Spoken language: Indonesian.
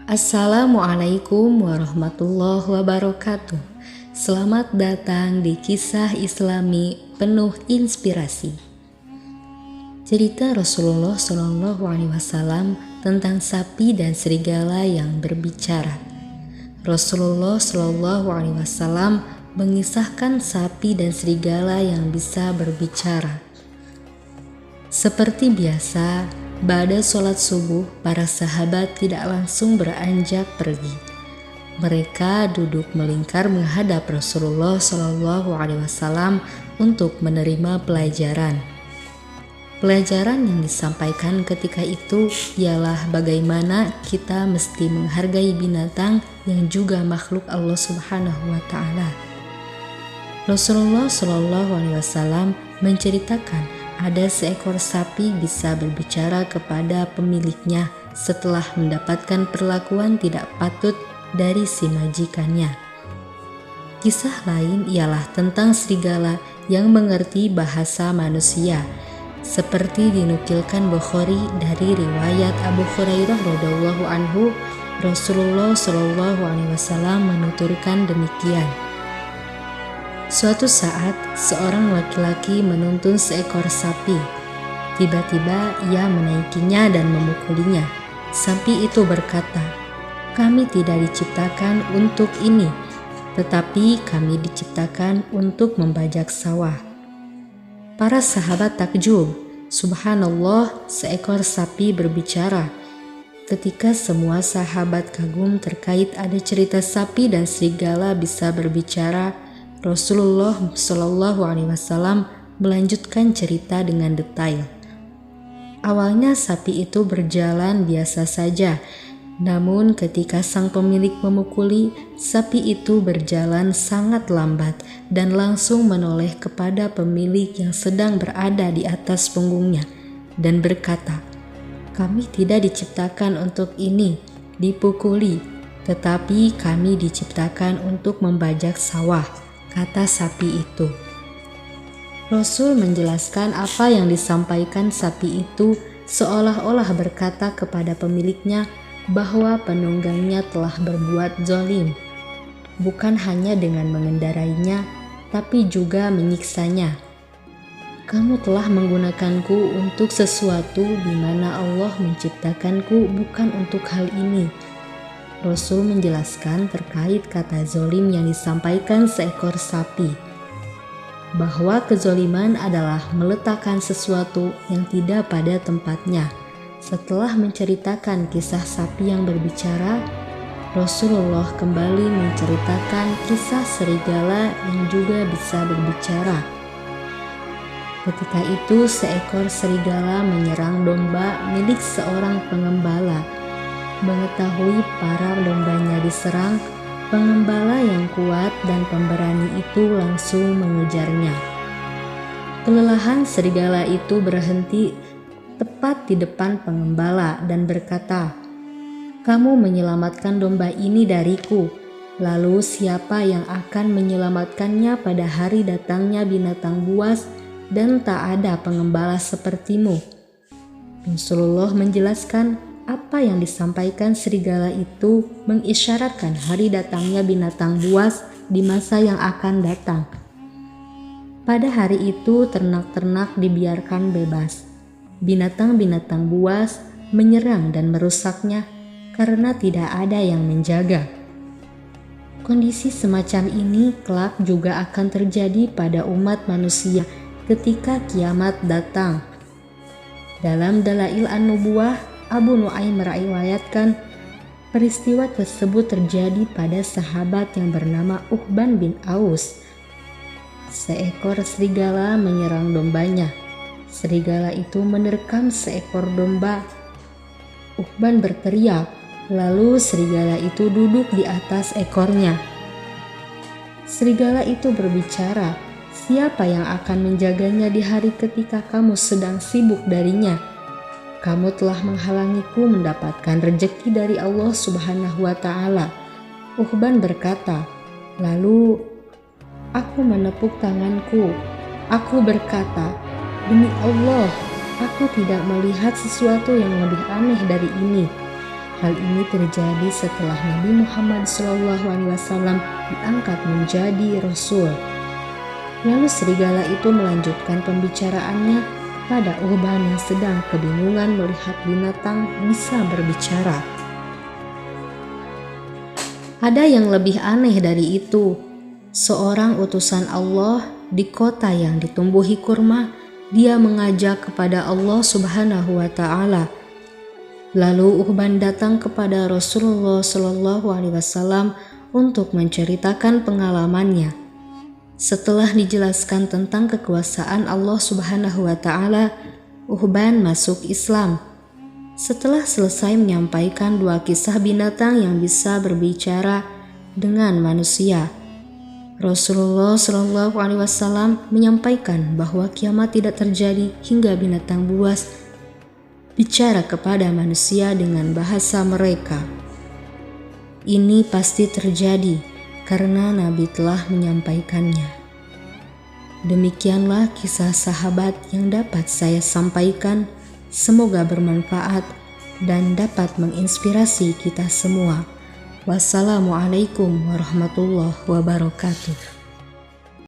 Assalamualaikum warahmatullahi wabarakatuh. Selamat datang di kisah Islami penuh inspirasi. Cerita Rasulullah SAW tentang sapi dan serigala yang berbicara. Rasulullah SAW mengisahkan sapi dan serigala yang bisa berbicara. Seperti biasa, pada sholat subuh, para sahabat tidak langsung beranjak pergi. Mereka duduk melingkar menghadap Rasulullah SAW untuk menerima pelajaran. Pelajaran yang disampaikan ketika itu ialah bagaimana kita mesti menghargai binatang yang juga makhluk Allah Subhanahu wa Ta'ala. Rasulullah SAW menceritakan ada seekor sapi bisa berbicara kepada pemiliknya setelah mendapatkan perlakuan tidak patut dari si majikannya. Kisah lain ialah tentang serigala yang mengerti bahasa manusia, seperti dinukilkan Bukhari dari riwayat Abu Hurairah radhiyallahu anhu. Rasulullah SAW menuturkan demikian. Suatu saat, seorang laki-laki menuntun seekor sapi. Tiba-tiba ia menaikinya dan memukulinya. Sapi itu berkata, "Kami tidak diciptakan untuk ini, tetapi kami diciptakan untuk membajak sawah." Para sahabat takjub, "Subhanallah, seekor sapi berbicara." Ketika semua sahabat kagum terkait ada cerita sapi dan serigala bisa berbicara, Rasulullah SAW melanjutkan cerita dengan detail. Awalnya sapi itu berjalan biasa saja, namun ketika sang pemilik memukuli, sapi itu berjalan sangat lambat dan langsung menoleh kepada pemilik yang sedang berada di atas punggungnya dan berkata, "Kami tidak diciptakan untuk ini, dipukuli, tetapi kami diciptakan untuk membajak sawah," kata sapi itu. Rasul menjelaskan apa yang disampaikan sapi itu seolah-olah berkata kepada pemiliknya bahwa penunggangnya telah berbuat zalim, bukan hanya dengan mengendarainya, tapi juga menyiksanya. "Kamu telah menggunakanku untuk sesuatu di mana Allah menciptakanku bukan untuk hal ini." Rasul menjelaskan terkait kata zolim yang disampaikan seekor sapi, bahwa kezoliman adalah meletakkan sesuatu yang tidak pada tempatnya. Setelah menceritakan kisah sapi yang berbicara, Rasulullah kembali menceritakan kisah serigala yang juga bisa berbicara. Ketika itu seekor serigala menyerang domba milik seorang pengembala. Mengetahui para dombanya diserang, pengembala yang kuat dan pemberani itu langsung mengejarnya. Kelelahan serigala itu berhenti tepat di depan pengembala dan berkata, "Kamu menyelamatkan domba ini dariku, lalu siapa yang akan menyelamatkannya pada hari datangnya binatang buas dan tak ada pengembala sepertimu?" Rasulullah menjelaskan apa yang disampaikan serigala itu mengisyaratkan hari datangnya binatang buas di masa yang akan datang. Pada hari itu ternak-ternak dibiarkan bebas. Binatang-binatang buas menyerang dan merusaknya karena tidak ada yang menjaga. Kondisi semacam ini kelak juga akan terjadi pada umat manusia ketika kiamat datang. Dalam Dalail An-Nubuwah, Abu Nuaim meriwayatkan peristiwa tersebut terjadi pada sahabat yang bernama Uqban bin Aus. Seekor serigala menyerang dombanya. Serigala itu menerkam seekor domba. Uqban berteriak, lalu serigala itu duduk di atas ekornya. Serigala itu berbicara, "Siapa yang akan menjaganya di hari ketika kamu sedang sibuk darinya? Kamu telah menghalangiku mendapatkan rezeki dari Allah Subhanahu wa Ta'ala." Uqban berkata, lalu aku menepuk tanganku. Aku berkata, "Demi Allah, aku tidak melihat sesuatu yang lebih aneh dari ini." Hal ini terjadi setelah Nabi Muhammad SAW diangkat menjadi Rasul. Lalu serigala itu melanjutkan pembicaraannya pada Uqbah yang sedang kebingungan melihat binatang bisa berbicara. Ada yang lebih aneh dari itu. Seorang utusan Allah di kota yang ditumbuhi kurma, dia mengajak kepada Allah Subhanahu wa Ta'ala. Lalu Uqbah datang kepada Rasulullah SAW untuk menceritakan pengalamannya. Setelah dijelaskan tentang kekuasaan Allah Subhanahu wa Ta'ala, Uqbah masuk Islam. Setelah selesai menyampaikan 2 kisah binatang yang bisa berbicara dengan manusia, Rasulullah SAW menyampaikan bahwa kiamat tidak terjadi hingga binatang buas bicara kepada manusia dengan bahasa mereka. Ini pasti terjadi karena Nabi telah menyampaikannya. Demikianlah kisah sahabat yang dapat saya sampaikan. Semoga bermanfaat dan dapat menginspirasi kita semua. Wassalamualaikum warahmatullahi wabarakatuh.